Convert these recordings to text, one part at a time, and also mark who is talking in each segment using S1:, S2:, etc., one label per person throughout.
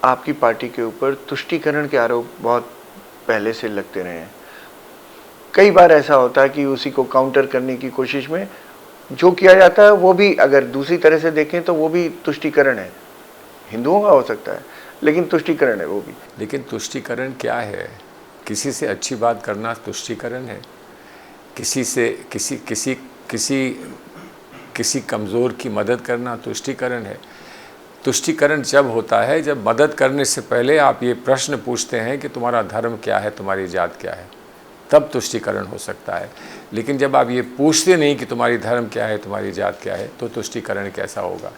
S1: आपकी पार्टी के ऊपर तुष्टीकरण के आरोप बहुत पहले से लगते रहे हैं। कई बार ऐसा होता है कि उसी को काउंटर करने की कोशिश में जो किया जाता है वो भी, अगर दूसरी तरह से देखें तो वो भी तुष्टीकरण है। हिंदुओं का हो सकता है, लेकिन तुष्टीकरण है वो भी।
S2: लेकिन तुष्टीकरण क्या है? किसी से अच्छी बात करना तुष्टीकरण है? किसी से किसी कमज़ोर की मदद करना तुष्टीकरण है? तुष्टीकरण जब होता है जब मदद करने से पहले आप ये प्रश्न पूछते हैं कि तुम्हारा धर्म क्या है, तुम्हारी जात क्या है, तब तुष्टीकरण हो सकता है। लेकिन जब आप ये पूछते नहीं कि तुम्हारी धर्म क्या है, तुम्हारी जात क्या है, तो तुष्टीकरण कैसा होगा?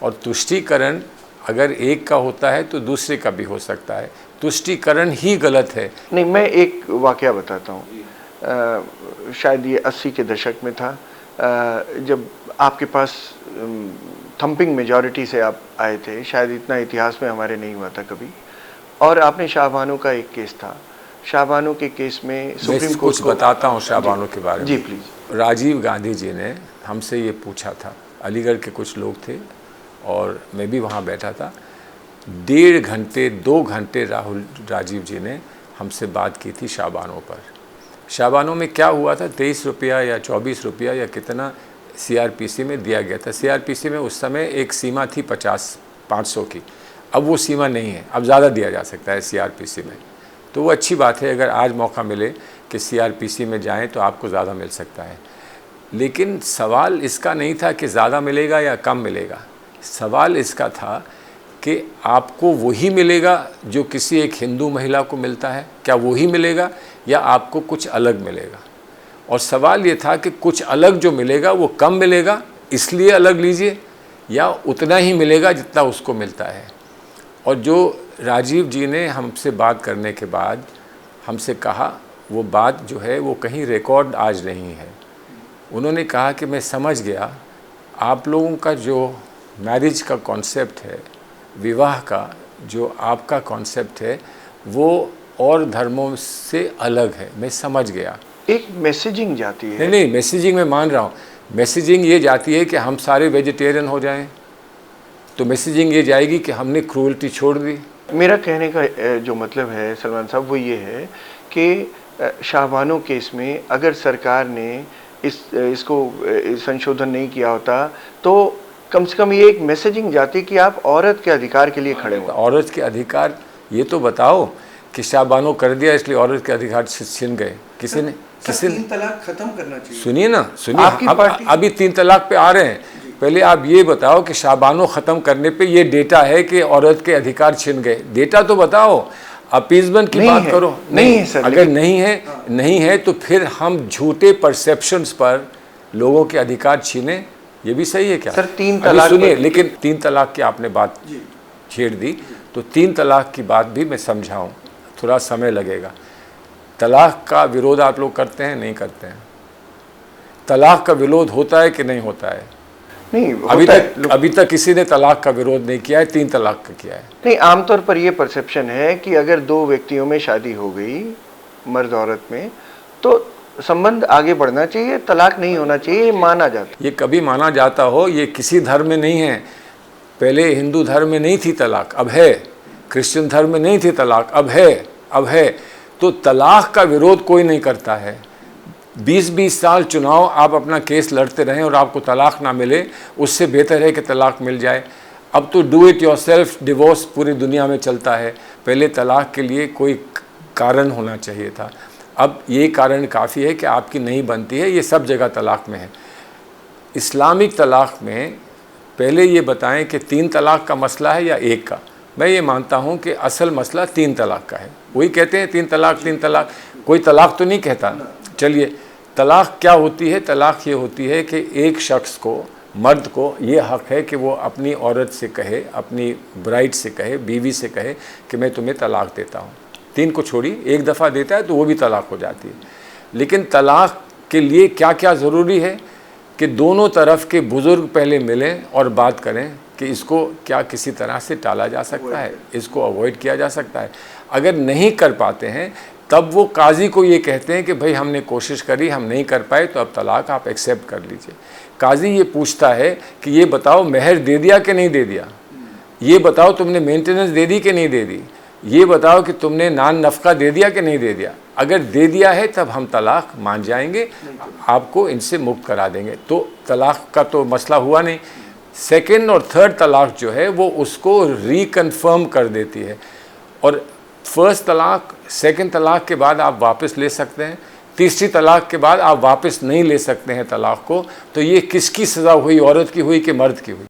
S2: और तुष्टीकरण अगर एक का होता है तो दूसरे का भी हो सकता है। तुष्टीकरण ही गलत है।
S1: नहीं, मैं एक वाकया बताता हूँ। शायद ये 80 के दशक में था, जब आपके पास थंपिंग मेजॉरिटी से आप आए थे। शायद इतना इतिहास में हमारे नहीं हुआ था कभी। और आपने शाहबानो का एक केस था। शाहबानो के केस में सुप्रीम कोर्ट
S2: कुछ बताता हूँ शाहबानो के बारे में।
S1: जी प्लीज़।
S2: राजीव गांधी जी ने हमसे ये पूछा था, अलीगढ़ के कुछ लोग थे और मैं भी वहाँ बैठा था। 1.5 घंटे 2 घंटे राजीव जी ने हमसे बात की थी शाहबानो पर। शाहबानो में क्या हुआ था, 23 रुपया या 24 रुपया या कितना सीआरपीसी में दिया गया था। सीआरपीसी में उस समय एक सीमा थी 500 की। अब वो सीमा नहीं है, अब ज़्यादा दिया जा सकता है सीआरपीसी में। तो वो अच्छी बात है, अगर आज मौका मिले कि सीआरपीसी में जाएं तो आपको ज़्यादा मिल सकता है। लेकिन सवाल इसका नहीं था कि ज़्यादा मिलेगा या कम मिलेगा। सवाल इसका था कि आपको वही मिलेगा जो किसी एक हिंदू महिला को मिलता है, क्या वही मिलेगा या आपको कुछ अलग मिलेगा? और सवाल ये था कि कुछ अलग जो मिलेगा वो कम मिलेगा इसलिए अलग लीजिए, या उतना ही मिलेगा जितना उसको मिलता है। और जो राजीव जी ने हमसे बात करने के बाद हमसे कहा, वो बात जो है वो कहीं रिकॉर्ड आज नहीं है। उन्होंने कहा कि मैं समझ गया आप लोगों का जो मैरिज का कॉन्सेप्ट है, विवाह का जो आपका कॉन्सेप्ट है, वो और धर्मों से अलग है। मैं समझ गया।
S1: एक मैसेजिंग जाती है।
S2: नहीं, मैसेजिंग मैं मान रहा हूँ। मैसेजिंग ये जाती है कि हम सारे वेजिटेरियन हो जाएं, तो मैसेजिंग ये जाएगी कि हमने क्रूअल्टी छोड़ दी।
S1: मेरा कहने का जो मतलब है सलमान साहब, वो ये है कि शाहबानो केस में अगर सरकार ने इसको संशोधन नहीं किया होता तो कम से कम ये एक मैसेजिंग जाती कि आप औरत के अधिकार के लिए खड़े हो।
S2: औरत के अधिकार ये तो बताओ कि शाहबानो कर दिया इसलिए औरत के अधिकार छिन गए। किसी ने
S1: 3 तलाक खत्म करना चाहिए।
S2: सुनिए ना, सुनिए, अभी 3 तलाक पे आ रहे हैं। पहले आप ये बताओ कि शाहबानो ख़त्म करने पे ये डेटा है कि औरत के अधिकार छिन गए। डेटा तो बताओ, अपीजमेंट की बात करो।
S1: नहीं है सर।
S2: अगर नहीं है तो फिर हम झूठे परसेप्शंस पर लोगों के अधिकार छीने, ये भी सही है क्या?
S1: सर 3 तलाक
S2: सुनिए, लेकिन 3 तलाक की आपने बात छेड़ दी, तो 3 तलाक की बात भी मैं समझाऊँ, थोड़ा समय लगेगा। तलाक का विरोध आप लोग करते हैं, नहीं करते हैं? तलाक का विरोध होता है कि नहीं होता है?
S1: नहीं,
S2: अभी तक किसी ने तलाक का विरोध नहीं किया है, 3 तलाक का किया है।
S1: नहीं, आमतौर पर यह परसेप्शन है कि अगर 2 व्यक्तियों में शादी हो गई, मर्द औरत में, तो संबंध आगे बढ़ना चाहिए, तलाक नहीं होना चाहिए, ये माना जाता है।
S2: ये कभी माना जाता हो, ये किसी धर्म में नहीं है। पहले हिंदू धर्म में नहीं थी तलाक, अब है। क्रिश्चियन धर्म में नहीं थी तलाक, अब है। तो तलाक का विरोध कोई नहीं करता है। 20-20 साल चुनाव आप अपना केस लड़ते रहें और आपको तलाक ना मिले, उससे बेहतर है कि तलाक मिल जाए। अब तो डू इट योरसेल्फ डिवोर्स पूरी दुनिया में चलता है। पहले तलाक के लिए कोई कारण होना चाहिए था, अब ये कारण काफ़ी है कि आपकी नहीं बनती है। ये सब जगह तलाक में है। इस्लामिक तलाक में पहले ये बताएं कि 3 तलाक का मसला है या एक का। मैं ये मानता हूँ कि असल मसला 3 तलाक का है। वही कहते हैं 3 तलाक, कोई तलाक तो नहीं कहता। चलिए, तलाक क्या होती है? तलाक ये होती है कि एक शख्स को, मर्द को ये हक़ है कि वो अपनी औरत से कहे, अपनी ब्राइड से कहे, बीवी से कहे कि मैं तुम्हें तलाक देता हूँ। 3 को छोड़िए, एक दफ़ा देता है तो वो भी तलाक हो जाती है। लेकिन तलाक के लिए क्या क्या ज़रूरी है कि दोनों तरफ के बुज़ुर्ग पहले मिलें और बात करें कि इसको क्या किसी तरह से टाला जा सकता है, इसको अवॉइड किया जा सकता है। अगर नहीं कर पाते हैं तब वो काजी को ये कहते हैं कि भाई हमने कोशिश करी, हम नहीं कर पाए, तो अब तलाक आप एक्सेप्ट कर लीजिए। काजी ये पूछता है कि ये बताओ महर दे दिया कि नहीं दे दिया। ये बताओ तुमने मेंटेनेंस दे दी कि नहीं दे दी, ये बताओ कि तुमने नान नफ़का दे दिया कि नहीं दे दिया। अगर दे दिया है तब हम तलाक मान जाएंगे, आपको इनसे मुक्त करा देंगे। तो तलाक का तो मसला हुआ नहीं। सेकंड और थर्ड तलाक जो है वो उसको रिकन्फर्म कर देती है। और फर्स्ट तलाक, सेकंड तलाक के बाद आप वापस ले सकते हैं, तीसरी तलाक के बाद आप वापस नहीं ले सकते हैं तलाक को। तो ये किसकी सज़ा हुई, औरत की हुई कि मर्द की हुई?